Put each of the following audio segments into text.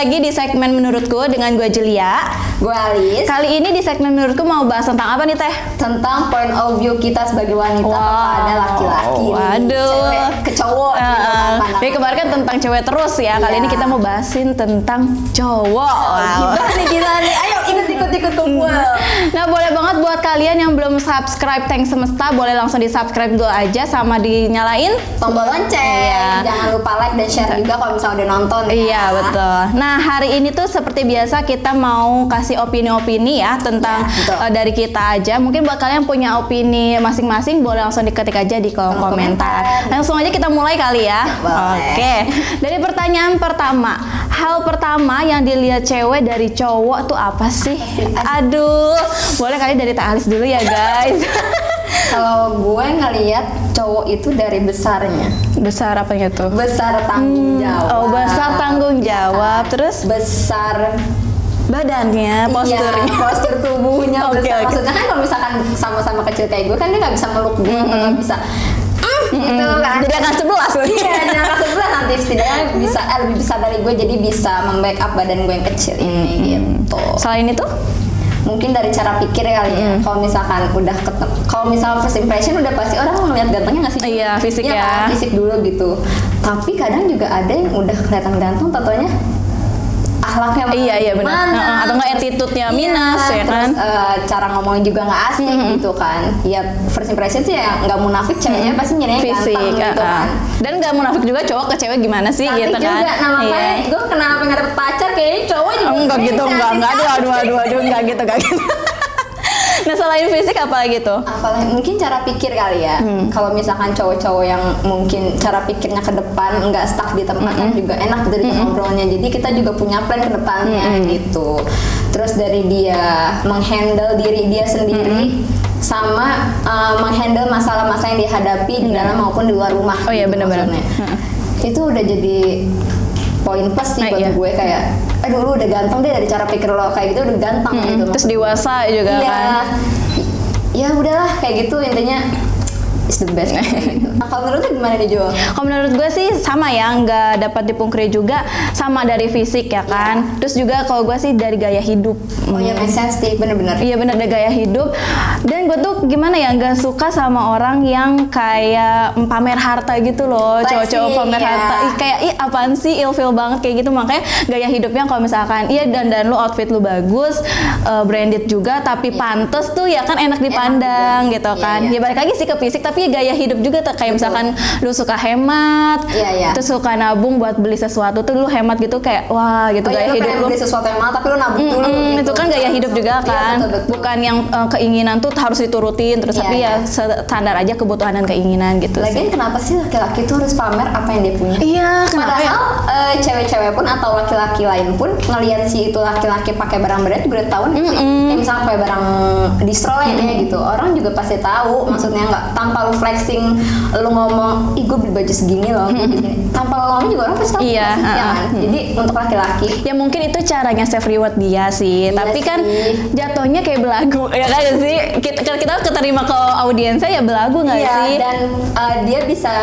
lagi di segmen Menurutku dengan gue Julia. Gue Alis. Kali ini di segmen Menurutku mau bahas tentang apa nih Teh? Tentang point of view kita sebagai wanita kepada laki-laki. Waduh. Cewek ke cowok. Jadi kemarin kan tentang cewek terus ya. Kali ini kita mau bahasin tentang cowok. Gila nih. Ayo ikut kumpul. Nah, boleh banget buat kalian yang belum subscribe Tank Semesta, boleh langsung di subscribe dulu aja sama dinyalain tombol lonceng. Jangan lupa like dan share juga kalau misalnya udah nonton ya. Iya betul. Nah, hari ini tuh seperti biasa kita mau kasih opini-opini ya tentang dari kita aja. Mungkin buat kalian punya opini masing-masing boleh langsung diketik aja di kolom komentar. Langsung aja kita mulai kali ya. Oke. Dari pertanyaan pertama, hal pertama yang dilihat cewek dari cowok tuh apa sih? Aduh, boleh kali dari Teh Alis dulu ya guys. Kalau gue ngelihat cowok itu dari besarnya. Besar apa gitu? Besar tanggung jawab. Oh, besar tanggung jawab. Terus besar badannya, posturnya, iya, postur tubuhnya besar. Okay. Maksudnya kan kalau misalkan sama-sama kecil kayak gue kan dia nggak bisa meluk gue, nggak bisa gitu kan. Jadi akan 11 Iya, jadi akan 11 nanti setidaknya bisa lebih besar dari gue, jadi bisa membackup badan gue yang kecil ini gitu. Selain itu? Mungkin dari cara pikir kali ya. Kalau misalkan udah kalau misal first impression udah pasti orang ngeliat gantengnya nggak sih? Iya, fisik ya. Kan? Fisik dulu gitu. Tapi kadang juga ada yang udah kelihatan ganteng, tentunya akhlaknya iya benar. Atau nggak attitude-nya minus ya kan? Terus cara ngomongnya juga nggak asik gitu kan. Ya first impression sih ya nggak munafik, ceweknya pasti nyarinya ganteng gitu kan. Dan nggak munafik juga cowok ke cewek gimana sih cantik gitu kan? Juga. Nah makanya gue kenapa nggak dapet pacar kayaknya cowok juga enggak gitu, enggak aduh enggak gitu. Nah, selain fisik apa lagi tuh? Apalagi mungkin cara pikir kali ya. Kalau misalkan cowok-cowok yang mungkin cara pikirnya ke depan, nggak stuck di tempatnya juga enak gitu di ngobrolnya. Jadi kita juga punya plan ke depannya gitu. Terus dari dia menghandle diri dia sendiri sama menghandle masalah-masalah yang dihadapi di dalam maupun di luar rumah. Oh iya gitu, benar-benar. Itu udah jadi poin plus sih buat gue, kayak aduh lu udah ganteng deh, dari cara pikir lo kayak gitu udah ganteng gitu. Terus dewasa juga kan. Ya udahlah kayak gitu, intinya is the best gitu. Nah kalau menurut lu gimana nih Jo? Kalau menurut gue sih sama ya, nggak dapat dipungkiri juga sama dari fisik ya kan. Terus juga kalau gue sih dari gaya hidup. Oh iya, make sense sih, bener-bener. Iya bener, dari gaya hidup. Dan gue tuh gimana ya, nggak suka sama orang yang kayak pamer harta gitu loh. Cowok-cowok pamer harta, kayak apaan sih, ilfil banget kayak gitu. Makanya gaya hidupnya kalau misalkan dandan lu, outfit lu bagus, branded juga, tapi pantes tuh ya kan enak dipandang gitu kan. Ya balik lagi sih ke fisik, tapi gaya hidup juga kayak misalkan lu suka hemat, terus suka nabung buat beli sesuatu tuh lu hemat gitu, kayak wah gitu gaya hidup lu. Beli sesuatu yang mahal tapi lu nabung dulu. Gitu. Itu kan gaya hidup juga kan, betul. Bukan yang keinginan tuh harus diturutin terus, tapi ya standar aja kebutuhan dan keinginan gitu. Lagian kenapa sih laki-laki tuh harus pamer apa yang dia punya? Iya, padahal cewek-cewek pun atau laki-laki lain pun ngelihat si itu laki-laki pakai barang brand juga tahu nih. Kayak misalnya pakai barang distro lainnya gitu, orang juga pasti tahu. Maksudnya nggak tanpa lu flexing, lu ngomong, ih gue beli baju segini loh, tanpa lu ngomong juga orang pasti tahu. Iya, kan? Jadi untuk laki-laki ya mungkin itu caranya self reward dia sih, tapi kan jatuhnya kayak belagu ya kan sih, kita keterima ke audiensnya ya belagu nggak sih? Dan dia bisa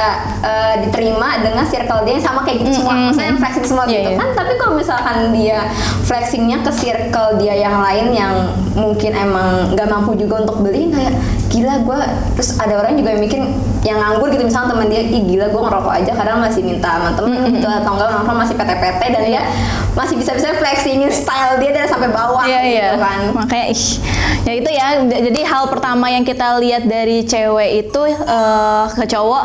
diterima dengan circle dia yang sama kayak gitu semua, maksudnya flexing semua gitu kan. Tapi kalau misalkan dia flexingnya ke circle dia yang lain yang mungkin emang nggak mampu juga untuk beli, kayak gila gue. Terus ada orang juga yang mikir, yang nganggur gitu, misalnya teman dia, ih gila gue ngerokok aja kadang masih minta sama temen gitu, atau enggak nongkrong masih PT-PT, dan dia masih bisa-bisa flexingin style dia dari sampai bawah gitu kan. Makanya ya itu ya, jadi hal pertama yang kita lihat dari cewek itu ke cowok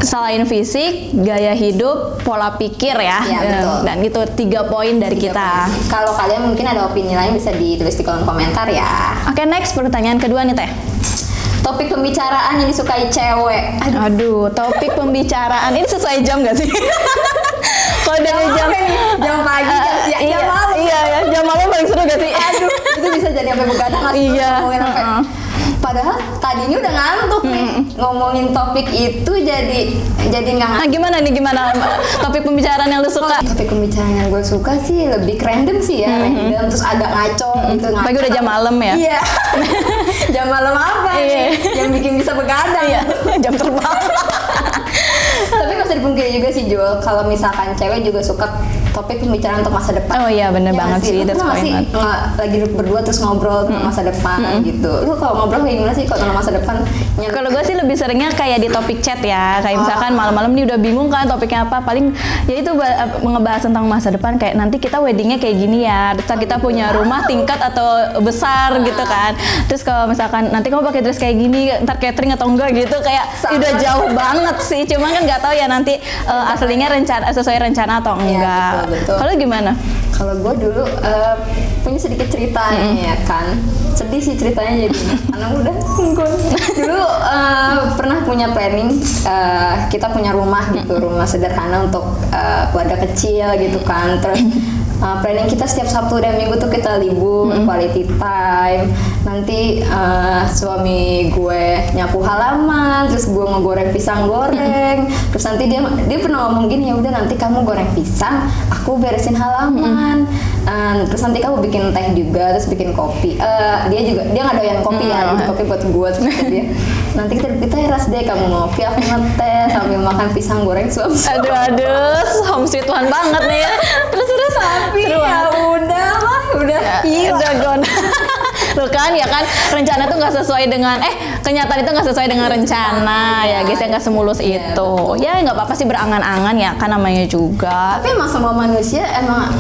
selain fisik, gaya hidup, pola pikir ya, betul. Dan itu 3 poin dari kita. Kalau kalian mungkin ada opini lain bisa ditulis di kolom komentar ya. Oke, next pertanyaan kedua nih Teh. Topik pembicaraan yang disukai cewek. Aduh, topik pembicaraan ini sesuai jam gak sih? Kalau dari jam pagi, jam malam. Iya, jam malam paling seru gak sih? Aduh, itu bisa jadi sampai begadang ngomongin sampai. Padahal tadinya udah ngantuk nih, ngomongin topik itu jadi nggak ngantuk. Nah gimana topik pembicaraan yang lu suka? Topik pembicaraan yang gue suka sih lebih random sih ya, random, terus agak ngaco gitu. Pagi udah jam malam ya? Iya. Jam malam apa nih? Yang bikin bisa begadang. Jam terbang. Tapi nggak usah dipungkiri gini juga sih Jul, kalau misalkan cewek juga suka topik pembicaraan untuk masa depan. Oh iya bener Ya banget sih, Lu that's pernah nggak sih point. lagi duduk berdua terus ngobrol tentang masa depan gitu. Lu kalau ngobrol kayak gimana sih kalau tentang masa depan? Kalau gue sih lebih seringnya kayak di topik chat ya, kayak misalkan malam-malam nih udah bingung kan topiknya apa, paling ya itu ngebahas tentang masa depan, kayak nanti kita weddingnya kayak gini ya, terus kita punya rumah tingkat atau besar gitu kan, terus kalau misalkan nanti kamu pakai dress kayak gini, ntar catering atau enggak gitu, kayak udah jauh banget sih, cuma kan nggak tahu ya nanti aslinya sesuai rencana atau enggak. betul. Kalau gimana? Kalau gue dulu punya sedikit ceritanya ya kan, sedih sih ceritanya jadi karena udah gue dulu pernah punya planning kita punya rumah gitu, rumah sederhana untuk keluarga kecil gitu kan, terus planning kita setiap Sabtu dan Minggu tuh kita libur, quality time. Nanti suami gue nyapu halaman, terus gue ngegoreng pisang goreng. Terus nanti dia pernah ngomong gini, ya udah nanti kamu goreng pisang, aku beresin halaman. Terus nanti kamu bikin teh juga, terus bikin kopi. Dia nggak doyan kopi ya, bikin kopi buat gue. Terus kata dia, nanti kita di teras deh, kamu ngopi, aku ngeteh sambil makan pisang goreng suam-suam. Aduh, home sweet one banget nih ya. Terus Tapi ya udah lah, udah jagon. Tuh kan ya kan, rencana tuh nggak sesuai dengan kenyataan itu nggak sesuai dengan rencana ya guys, ya nggak semulus itu. Ya nggak apa-apa sih berangan-angan ya kan, namanya juga. Tapi emang semua manusia emang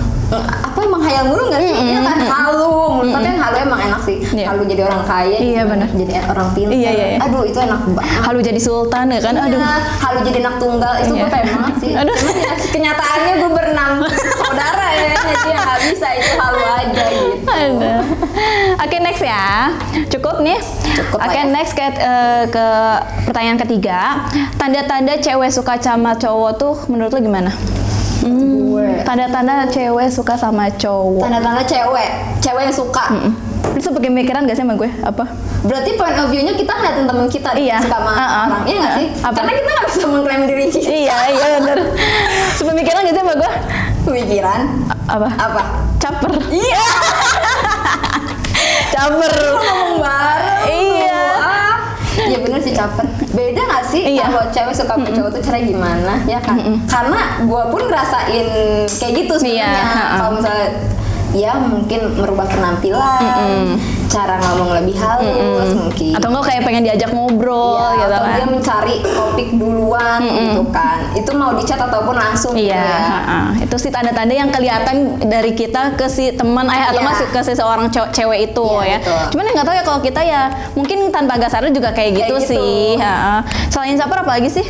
emang hayal mulu nggak sih? Iya kan, halu mulu. Tapi yang halu emang enak sih. Iya. Halu jadi orang kaya, Iya, benar. jadi orang pintar. Iya. Aduh itu enak banget. Halu jadi sultan ya kan, aduh. Iya, halu jadi anak tunggal itu Iya. gue pengen banget sih. Aduh. Cuman ya kenyataannya gue berenam saudara ya, jadi ya nggak bisa, itu halu aja gitu. Aduh. Oke, next ya. Cukup nih. Cukup lah Oke, ya. next ke pertanyaan ketiga. Tanda-tanda cewek suka sama cowok tuh menurut lo gimana? Gue Tanda-tanda cewek suka sama cowok. tanda-tanda cewek yang suka. Lu suka pemikiran gak sih sama gue? Apa? Berarti point of view-nya kita ngeliatin temen kita Iya. suka sama orang, iya nggak sih? Apa? Karena kita nggak bisa mengklaim diri kita. Iya bener. Sepemikiran gak sih sama gue? Pemikiran Apa? apa? Caper. Iya. Caper. Ngomong bareng. Iya. Iya bener sih, caper. Beda gak sih Iya. kalau cewek suka sama cowok tuh cara gimana, ya kan? Karena gue pun ngerasain kayak gitu sebenarnya. Iya. Kalau misalnya ya mungkin merubah penampilan, cara ngomong lebih halus mungkin. Atau enggak kayak pengen diajak ngobrol Iya, gitu atau kan. dia mencari topik duluan gitu kan. Itu mau di chat ataupun langsung gitu Iya, ya. itu sih tanda-tanda yang kelihatan dari kita ke si teman atau Iya. masih ke seseorang cewek itu Iya, ya. betul. Cuman nggak tahu ya kalau kita ya mungkin tanpa gak sadar juga kayak gitu gitu. sih. Selain caper apa lagi sih?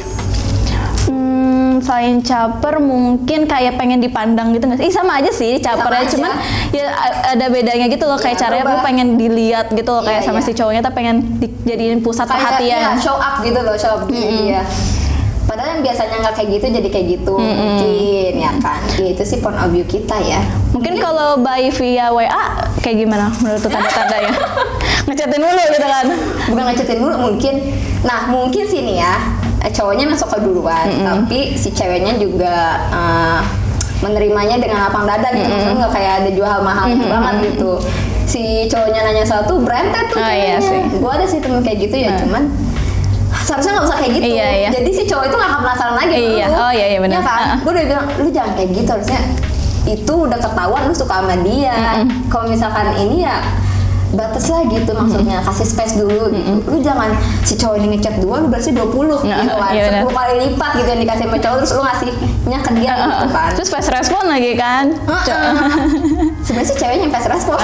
Selain caper mungkin kayak pengen dipandang gitu nggak sih? Sama aja sih caper Sama ya, aja. cuman ya ada bedanya gitu loh, kayak Iya, caranya berubah. lu pengen dilihat gitu loh, kayak Iya, sama iya. si cowoknya tuh pengen dijadiin pusat Kayak perhatian. ya, show up gitu loh, show up dia. Padahal yang biasanya nggak kayak gitu jadi kayak gitu mungkin ya kan. Ya, itu sih point of view kita ya. Mungkin kalau by via WA kayak gimana menurut tuh tanda-tandanya? Ngechatin dulu gitu kan. Bukan ngechatin dulu mungkin. Nah mungkin sih nih ya, cowoknya yang suka duluan, tapi si ceweknya juga menerimanya dengan lapang dada gitu. Maksudnya nggak kayak ada jual mahal banget gitu. Si cowoknya nanya satu, berentet tuh Oh, iya ceweknya. sih. Gue ada sih temen kayak gitu ya, cuman seharusnya nggak usah kayak gitu. Iya, iya. Jadi si cowok itu nggak akan penasaran lagi sama Iya. lu. Oh, iya, iya, benar. Ya kan? Gue udah bilang, lu jangan kayak gitu, harusnya itu udah ketahuan lu suka sama dia. Kalau misalkan ini ya batas lah gitu, maksudnya kasih space dulu gitu. Lu jangan si cowok ini ngechat 2, lu berarti 20 Nah, gitu kan. iya, benar. 10 kali lipat gitu yang dikasih sama cowok, terus lu ngasihnya ke dia gitu kan. Terus fast respon lagi kan. Sebenarnya sih ceweknya yang fast respon.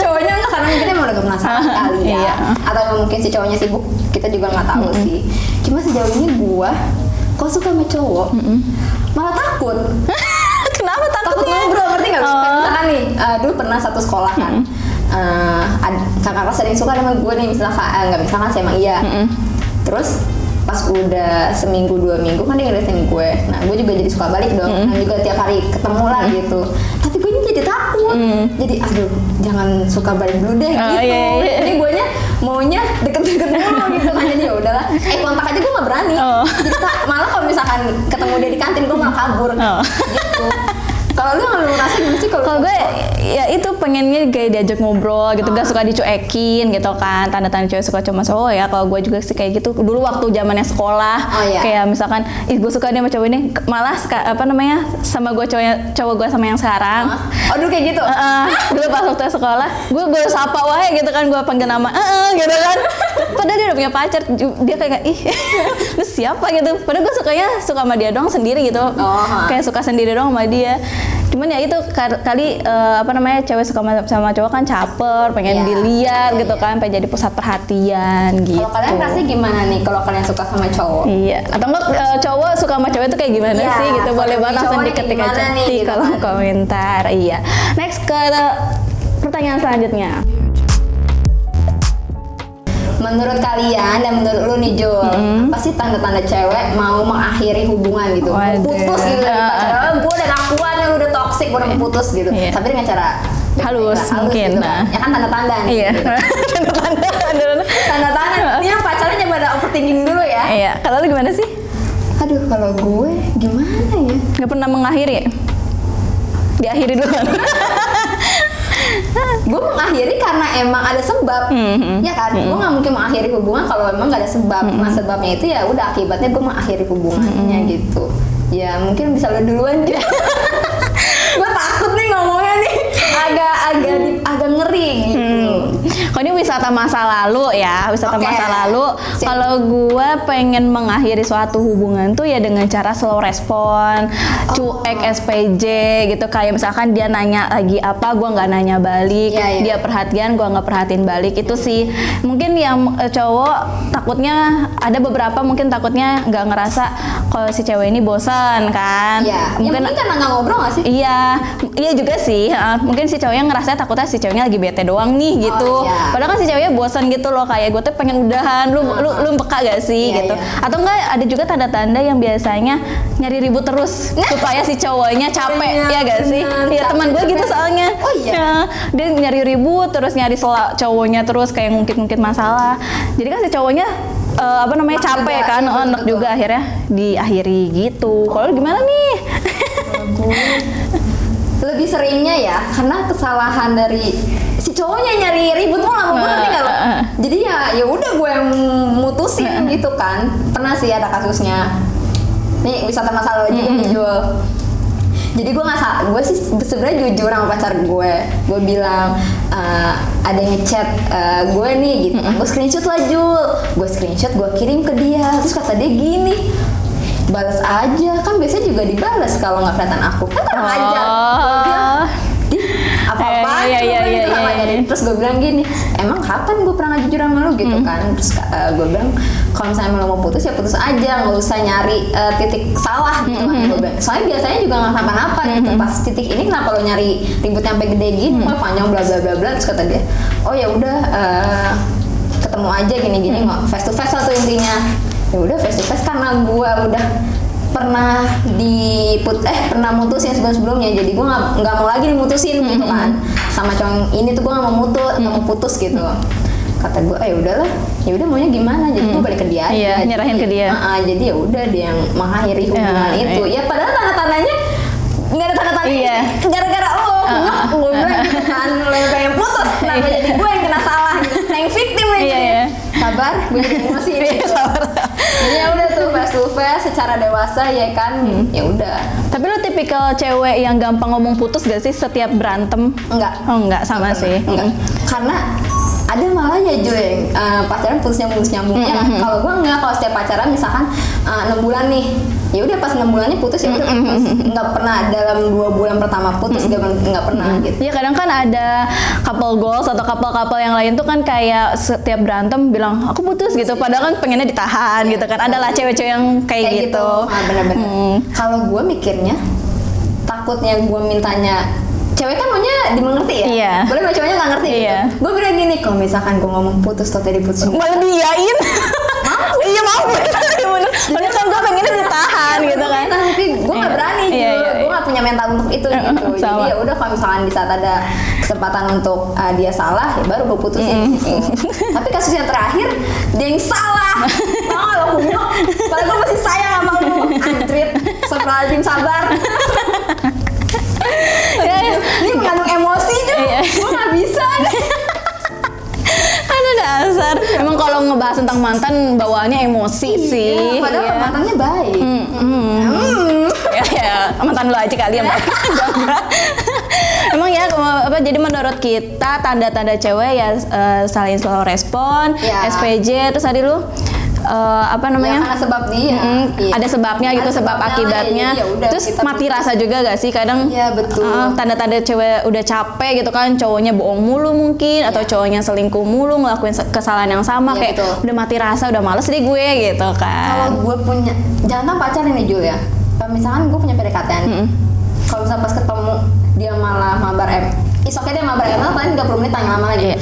Cowoknya enggak, karena mungkin emang udah penasaran kali ya. Iya. Atau mungkin si cowoknya sibuk, kita juga nggak tahu sih. Cuma sejauh ini gua kok suka sama cowok malah takut. Kenapa Takut takutnya? ngobrol, ngerti nggak? Oh. Kayak misalkan nih, dulu pernah satu sekolah kan. Kakak kelas ada yang suka sama gue nih, misalkan nggak misalkan sih emang iya. Terus pas udah seminggu 2 minggu kan dia ngeliatin gue, nah gue juga jadi suka balik dong, dan juga tiap hari ketemu lah gitu. Tapi gue ini jadi takut, jadi aduh jangan suka balik dulu deh gitu. Iya, iya. Jadi gue nya maunya deket-deket dulu gitu kan, jadi ya udahlah. Kontak aja gue nggak berani. Oh. Jadi malah kalau misalkan ketemu dia di kantin gue malah kabur. Oh. Gitu. Kalau lu ngerasa gimana sih kalau Kalau gue ya itu pengennya kayak diajak ngobrol gitu, gak suka dicuekin gitu kan. Tanda-tanda cewek suka cuma cowok ya. Kalau gue juga sih kayak gitu. Dulu waktu zamannya sekolah, kayak misalkan, gue suka dia sama cowok ini, malah sama gue cowok gue sama yang sekarang. Oh dulu kayak gitu. Dulu pas waktu sekolah, gue sapa wae gitu kan, gue panggil nama, gitu kan. Padahal dia udah punya pacar, dia kayak ih, lu siapa gitu. Padahal gue suka sama dia doang sendiri gitu, kayak suka sendiri doang sama dia. Cuman ya itu kali cewek suka sama cowok kan caper, pengen dilihat gitu kan, pengen jadi pusat perhatian gitu. Kalau kalian rasanya gimana nih kalau kalian suka sama cowok? Iya. Atau enggak cowok suka sama cewek itu kayak gimana sih gitu? Boleh banget langsung diketik aja di kolom komentar. Iya. Next ke pertanyaan selanjutnya. Menurut kalian dan menurut lu nih Jul, apa sih tanda-tanda cewek mau mengakhiri hubungan gitu? Putus gitu dari pacaran, gue udah ngakuan, lu udah toxic, gue udah putus gitu. Tapi dengan cara halus mungkin. Gitu. Ya kan tanda-tanda nih. Iya. Gitu. Tanda-tanda. Ini yang pacarnya coba ada overthinking dulu ya. Iya. Kalau lu gimana sih? Aduh, kalau gue gimana ya? Gak pernah mengakhiri? Diakhiri duluan. Gue mengakhiri karena emang ada sebab, ya kan? Gue nggak mungkin mengakhiri hubungan kalau emang nggak ada sebab. Nah sebabnya itu ya udah akibatnya gue mengakhiri hubungannya gitu. Ya mungkin bisa lo duluan aja. Gue takut nih ngomongnya nih, agak ngeri gitu. Kalau ini wisata masa lalu ya, masa lalu. Kalau gue pengen mengakhiri suatu hubungan tuh ya dengan cara slow respon, cuek SPJ gitu. Kayak misalkan dia nanya lagi apa, gue nggak nanya balik. Dia perhatian, gue nggak perhatiin balik. Itu sih mungkin yang cowok takutnya, ada beberapa mungkin takutnya nggak ngerasa kalau si cewek ini bosan kan. Mungkin karena nggak ngobrol nggak sih? Iya juga sih. Mungkin si cowoknya ngerasa takutnya si ceweknya lagi bete doang nih gitu. Padahal kan si ceweknya bosan gitu loh, kayak gue tuh pengen udahan. Lu peka gak sih gitu? Atau enggak ada juga tanda-tanda yang biasanya nyari ribut terus supaya si cowoknya capek, ya gak sih? Iya teman gue gitu soalnya. Dia nyari ribut terus, nyari salah cowoknya terus, kayak ngungkit-ngungkit masalah. Jadi kan si cowoknya capek kan, enak juga akhirnya diakhiri gitu. Kalau gimana nih? Lebih seringnya ya karena kesalahan dari si cowoknya nyari ribut mulu sama gue, ngerti nggak lo? Jadi ya udah gue yang mutusin gitu kan. Pernah sih ada kasusnya. Nih wisata masa lalu juga Jul. Jadi gue sih sebenarnya jujur sama pacar gue. Gue bilang ada yang ngechat gue nih gitu. Gue screenshot lah Jul. Gue screenshot, gue kirim ke dia. Terus kata dia gini, balas aja, kan biasanya juga dibalas kalau nggak kelihatan aku, kan kurang ajar. Gue bilang, apa-apaan terus gue bilang gini, emang kapan gue pernah jujur sama lu gitu kan. Terus gue bilang, kalau misalnya lo mau putus ya putus aja, nggak usah nyari titik salah gitu kan. Gue bilang, soalnya biasanya juga nggak kenapa-napa gitu. Pas titik ini kenapa lo nyari ribut sampai gede gini, panjang bla bla bla bla. Terus kata dia, oh ya udah ketemu aja gini-gini, face to face lah tuh intinya. Ya udah face to face karena gue udah pernah pernah mutusin sebelumnya, jadi gue nggak mau lagi dimutusin gitu kan sama cowok ini tuh. Gue nggak mau putus gitu. Kata gue ya udah maunya gimana, jadi gue balik ke dia aja, nyerahin ke dia. Jadi ya udah dia yang mengakhiri hubungan itu. Ya padahal tanda-tandanya nggak ada tanda-tandanya, gara-gara lo gue bilang gitu kan, lo yang pengen putus, kenapa jadi gue yang kena salah gitu, yang victim lagi. Sabar, gue jadi emosi gitu. Jadi ya udah tuh face to face secara dewasa ya kan. Ya udah. Tapi lo tipikal cewek yang gampang ngomong putus gak sih setiap berantem? Enggak. Oh enggak, sama sih. Enggak. Karena ada malah ya Jo yang pacaran putus nyambung ya. Kalau gue enggak, kalau setiap pacaran misalkan 6 bulan nih, ya udah pas 6 bulannya putus ya udah putus. Nggak pernah dalam 2 bulan pertama putus, nggak pernah gitu. Ya kadang kan ada couple goals atau couple yang lain tuh kan kayak setiap berantem bilang aku putus gitu, padahal kan pengennya ditahan gitu kan. Adalah cewek-cewek yang kayak gitu. Bener-bener. Kalau gue mikirnya takutnya gue mintanya, cewek kan maunya dimengerti ya. Iya. Boleh sama cowoknya nggak ngerti gitu. Gue bilang gini, kalau misalkan gue ngomong putus atau tadi putus, malah diain. Iya mampu. Padahal kan gue pengennya ditahan gitu kan. Tapi gue nggak berani juga. Gue nggak punya mental untuk itu gitu. Jadi ya udah, kalau misalkan di saat ada kesempatan untuk dia salah, ya baru gue putusin. Tapi kasus yang terakhir dia yang salah. Tau gak lo kunyuk? Padahal gue masih sayang sama lo. Antrit, astagfirullahaladzim, sabar. bahas tentang mantan bawaannya emosi sih. Padahal Iya. mantannya baik. Ya, mantan lo aja kali ya Mbak. Enggak. Emang ya apa jadi menurut kita tanda-tanda cewek ya saling slow respon, Ya. SPJ, terus tadi lu apa Ya, namanya? karena sebab dia. Iya. Ada sebabnya gitu, Ada sebab sebabnya, akibatnya. ya udah, Terus kita mati rasa juga gak sih kadang? Iya, betul. Tanda-tanda cewek udah capek gitu kan, cowoknya bohong mulu mungkin atau cowoknya selingkuh mulu ngelakuin kesalahan yang sama Iya, kayak betul. udah mati rasa, udah males deh gue gitu Kalau kan. gue punya, jangan pacar nih Jul ya. Misalkan gue punya PDKT, kalau misalnya pas ketemu dia malah mabar isoknya dia mabar paling 30 menit tanya lama lagi. Iya.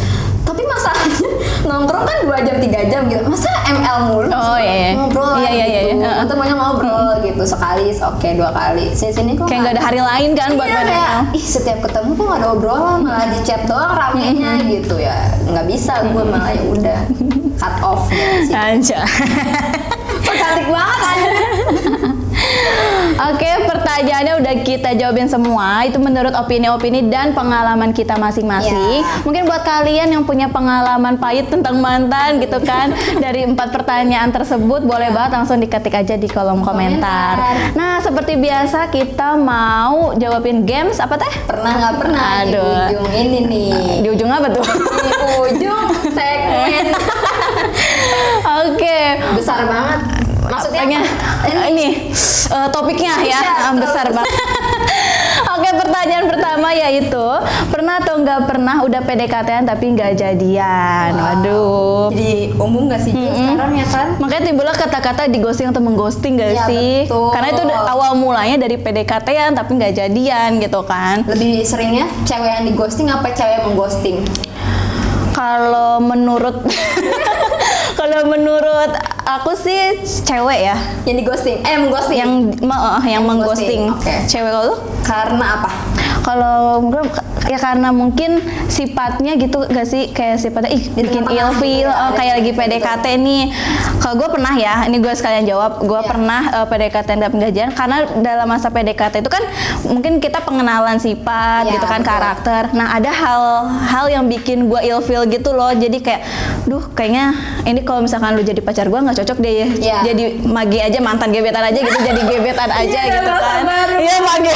Tapi masalahnya nongkrong kan 2 jam 3 jam gitu. Masa ML mulu? Oh, iya. Ngobrol Iya, iya, iya, gitu. iya. Atau maunya ngobrol gitu sekali, oke 2 kali. Sini kok Kayak gak ada hari lain kan buat iya, main kayak, ML. ih setiap ketemu kok gak ada obrolan, malah di chat doang ramenya gitu ya. Nggak bisa gue malah ya udah cut off gitu sih. Anjay. Cantik banget aja. Oke, pertanyaannya udah kita jawabin semua. Itu menurut opini-opini dan pengalaman kita masing-masing. Ya. Mungkin buat kalian yang punya pengalaman pahit tentang mantan gitu kan, dari 4 pertanyaan tersebut boleh banget langsung diketik aja di kolom komentar. Nah, seperti biasa kita mau jawabin games apa teh? Pernah nggak pernah di Aduh. ujung ini nih. Di ujung apa tuh? Di ujung segmen Oke. besar banget. Maksudnya Apanya? Ini topiknya ya besar banget. Oke, pertanyaan pertama yaitu pernah atau nggak pernah udah PDKT-an tapi nggak jadian. Waduh. Jadi umum nggak sih Jul, sekarang ya kan? Makanya timbullah kata-kata di ghosting atau mengghosting gak Iya, sih? betul. Karena itu awal mulanya dari PDKT-an tapi nggak jadian gitu kan. Lebih seringnya cewek yang di ghosting apa cewek yang mengghosting? Kalau menurut kalau menurut aku sih cewek ya Yang di ghosting, mengghosting. yang mengghosting. Oke. Cewek kalau lu? Karena apa? Kalau gue ya karena mungkin sifatnya gitu gak sih, kayak sifatnya bikin tengah-tengah ilfeel, gitu ya, kayak ada lagi gitu. PDKT nih. Kalau gue pernah ya, ini gue sekalian jawab, gue Iya. pernah PDKT dan pengajian karena dalam masa PDKT itu kan mungkin kita pengenalan sifat Iya, gitu kan, betul. karakter. Nah ada hal yang bikin gue ilfeel gitu loh, jadi kayak duh kayaknya ini kalau misalkan lu jadi pacar gue nggak cocok deh ya. Iya. Jadi mage aja, mantan gebetan aja gitu, jadi gebetan aja Iya, gitu bahasa kan. baru. Iya mage.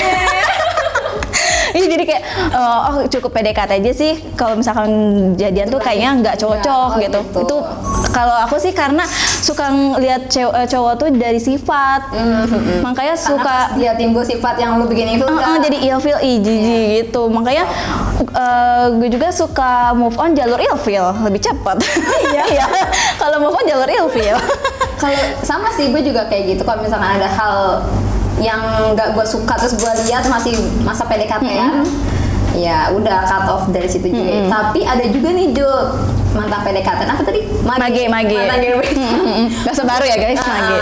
Iya jadi kayak oh cukup PDKT aja sih, kalau misalkan jadian tuh kayaknya nggak cocok Nggak, gitu. gitu. Itu kalau aku sih karena suka ngeliat cowok tuh dari sifat, makanya Karena suka pas dia timbul sifat yang lu bikin itu jadi ilfeel jijik gitu. Makanya gue juga suka move on jalur ilfeel lebih cepat. Iya. Kalau move on jalur ilfeel. Kalau sama sih gue juga kayak gitu. Kalau misalkan ada hal yang nggak gue suka terus gue lihat masih masa PDKT-an, ya udah cut off dari situ juga. Tapi ada juga nih Jul, mantan PDKT apa tadi? Mage. Mantan gebetan. Bahasa baru ya guys, mage.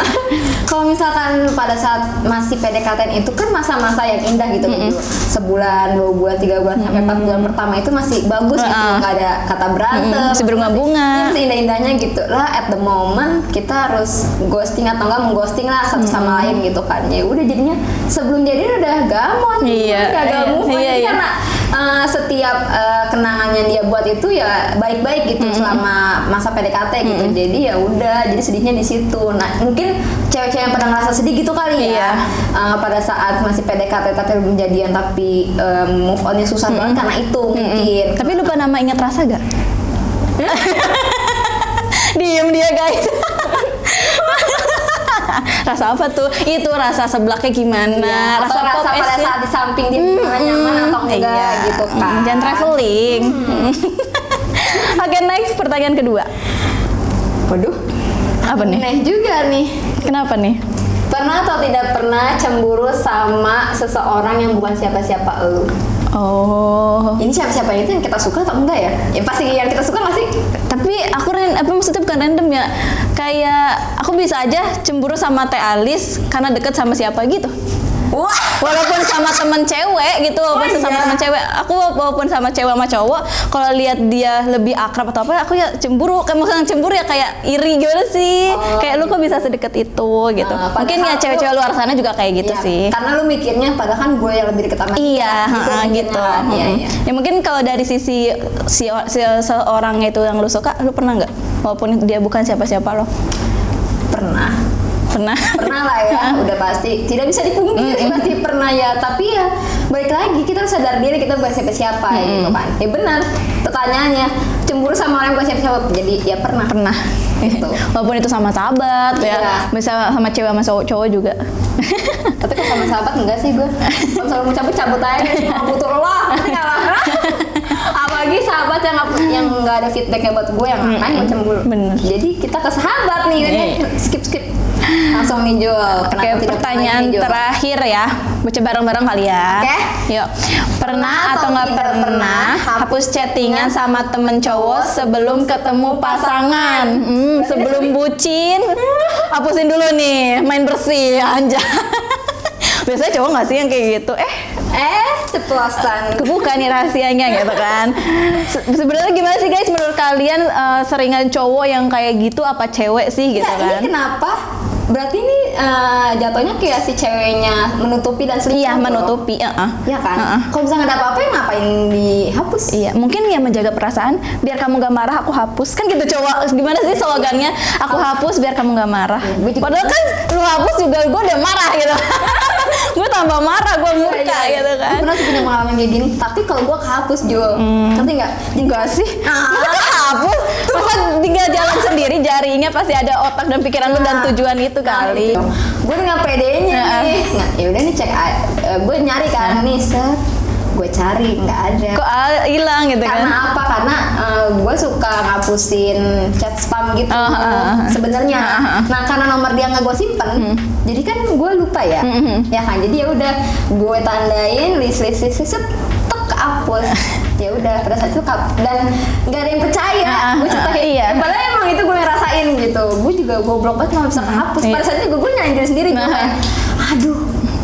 Kalau misalkan pada saat masih PDKT itu kan masa-masa yang indah gitu Jul. Sebulan, 2 bulan, 3 bulan sampai 4 bulan pertama itu masih bagus gitu, nggak ada kata berantem, masih berbunga-bunga. masih indah-indahnya gitu lah. At the moment kita harus ghosting atau enggak mengghosting lah satu sama lain gitu kan. Ya udah jadinya sebelum jadian udah gamon, Iya, gagal move on. iya, Jadi iya. karena setiap kenangannya dia buat itu ya baik-baik gitu selama masa PDKT gitu. Jadi ya udah, jadi sedihnya di situ. Nah mungkin cewek-cewek yang pernah ngerasa sedih gitu kali Iya. ya, pada saat masih PDKT tapi belum jadian tapi move onnya susah banget karena itu mungkin. Tapi lupa nama, ingat rasa gak? Diem dia guys. Rasa apa tuh? Itu rasa seblaknya gimana? Atau rasa pada es-nya? saat di samping dia gimana, nyaman atau enggak Iya. gitu kan. Jangan traveling. Oke, next pertanyaan kedua. Waduh, Apa nih? aneh juga nih. Kenapa nih? Pernah atau tidak pernah cemburu sama seseorang yang bukan siapa-siapa lu? Oh. Ini siapa-siapa itu yang kita suka atau enggak ya? Ya pasti yang kita suka nggak sih? Tapi aku apa maksudnya bukan random ya? Kayak aku bisa aja cemburu sama Teh Alis karena deket sama siapa gitu. Wah. Walaupun sama temen cewek gitu, walaupun sama temen cewek, aku walaupun sama cewek sama cowok, kalau lihat dia lebih akrab atau apa, aku ya cemburu. Kayak maksudnya cemburu ya kayak iri gitu sih. Kayak lu kok bisa sedekat itu gitu. Mungkin ya cewek-cewek luar sana juga kayak gitu Iya, sih. karena lu mikirnya padahal kan gue yang lebih deket sama dia, Iya, mungkin gitu. kan. Iya, iya. Ya mungkin kalau dari sisi seorang itu yang lu suka, lu pernah nggak? Walaupun dia bukan siapa-siapa lo. Pernah. Pernah lah ya, udah pasti tidak bisa dipungkiri, pasti pernah ya. Tapi ya balik lagi, kita harus sadar diri kita bukan siapa-siapa gitu kan. Ya benar, pertanyaannya cemburu sama orang yang bukan siapa-siapa, jadi ya pernah. Gitu. Walaupun itu sama sahabat Iya. ya, bisa sama cewek sama cowok juga. Tapi kalau sama sahabat enggak sih gue. Kalau selalu mau cabut aja, cuma butuh lah, ngerti nggak lah? Apalagi sahabat yang nggak ada feedbacknya buat gue, yang ngapain gue cemburu. Bener. Jadi kita ke sahabat nih, Iya. skip langsung nih Jul. Oke, pertanyaan terakhir ya. Baca bareng-bareng kali ya. Oke. Yuk. Pernah atau nggak pernah hapus chattingan sama temen cowok sebelum ketemu pasangan? Sebelum bucin, hapusin dulu nih, main bersih aja. Biasanya cowok nggak sih yang kayak gitu? Ceplosan. Kebuka nih rahasianya gitu kan. Sebenarnya gimana sih guys, menurut kalian seringan cowok yang kayak gitu apa cewek sih gitu Nah, kan? ini kenapa? Berarti ini jatuhnya kayak si ceweknya menutupi dan selingkuh. Iya, loh. menutupi. Iya kan? Kalau misalnya nggak ada apa-apa ya ngapain dihapus? Iya, mungkin ya menjaga perasaan biar kamu gak marah aku hapus. Kan gitu cowok. Gimana sih slogannya? Aku hapus biar kamu gak marah. Gue juga- Padahal kan lu hapus juga gue udah marah gitu. Gue tambah marah, gue murka gitu kan. Gue pernah sih punya pengalaman kayak gini, tapi kalau gue kehapus Jo, ngerti nggak? Enggak sih. Masa hapus? Masa tinggal jalan sendiri, jarinya pasti ada otak dan pikiran lu dan tujuan itu kali. Gue dengan pedenya nih, nah, ya udah nih cek, gue nyari kan nih set, gue cari nggak ada. Kok hilang gitu kan? Karena apa? Karena gue suka ngapusin chat spam gitu sebenarnya. Nah karena nomor dia nggak gue simpen, jadi kan gue lupa ya, ya kan. Jadi ya udah gue tandain list tek hapus. Ya udah pada saat itu dan nggak ada yang percaya. Gue cerita kayak, iya. padahal emang itu gue ngerasain gitu. Gue juga goblok banget nggak bisa kehapus. Pada saat itu gue nyalain sendiri, gue kayak, aduh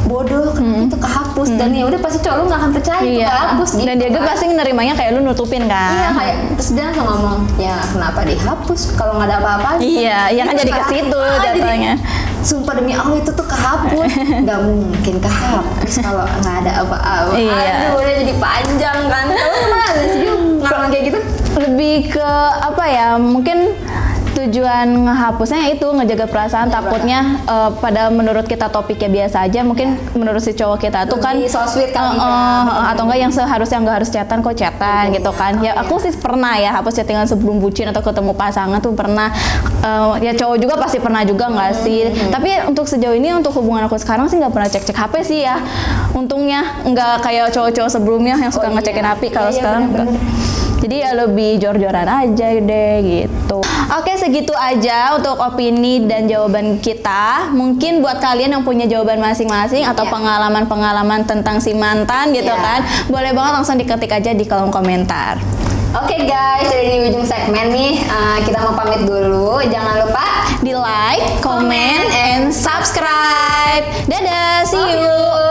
bodoh, kenapa itu kehapus. Dan ya udah pasti cowok lu nggak akan percaya itu kehapus gitu. Dan dia juga kan. pasti nerimanya kayak lu nutupin kan? Iya kayak terus dia langsung ngomong, ya kenapa dihapus kalau nggak ada apa-apa? Iya, iya kan jadi ke situ jatuhnya. Sumpah demi Allah itu tuh kehapus, nggak mungkin kehapus kalau nggak ada apa-apa. Iya. Aduh udah jadi panjang kan. Tahu mana sih ngomong kayak gitu? Lebih ke apa ya? Mungkin tujuan ngehapusnya itu ngejaga perasaan, takutnya pada menurut kita topiknya biasa aja, mungkin menurut si cowok kita tuh kan Lebih so sweet kali ya. atau enggak yang seharusnya nggak harus chatan kok chatan gitu kan. Ya aku sih pernah ya hapus chattingan sebelum bucin atau ketemu pasangan tuh pernah. Ya cowok juga pasti pernah juga nggak sih. Tapi untuk sejauh ini untuk hubungan aku sekarang sih nggak pernah cek HP sih ya. Untungnya nggak kayak cowok-cowok sebelumnya yang suka ngecekin HP. Kalau sekarang enggak. Jadi ya lebih jor-joran aja deh gitu. Oke, segitu aja untuk opini dan jawaban kita. Mungkin buat kalian yang punya jawaban masing-masing atau pengalaman-pengalaman tentang si mantan gitu kan, boleh banget langsung diketik aja di kolom komentar. Oke guys, dari di ujung segmen nih kita mau pamit dulu. Jangan lupa Di like, comment, and subscribe. Dadah, see you.